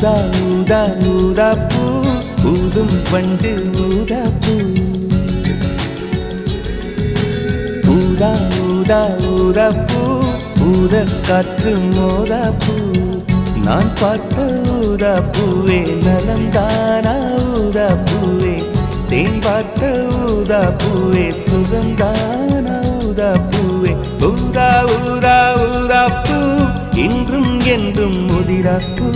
ஊதா ஊதா ஊதா பூ ஊதும் வண்டு ஊதா பூ ஊதா ஊதா ஊதா பூ ஊத காற்று மோதா பூ நான் பார்த்த ஊதா பூவே நலந்தானா ஊதா பூவே தேன் பார்த்த ஊதா பூவே சுகந்தானா ஊதா பூவே ஊதா ஊதா ஊதா பூ இன்றும் என்றும் முதிரா பூ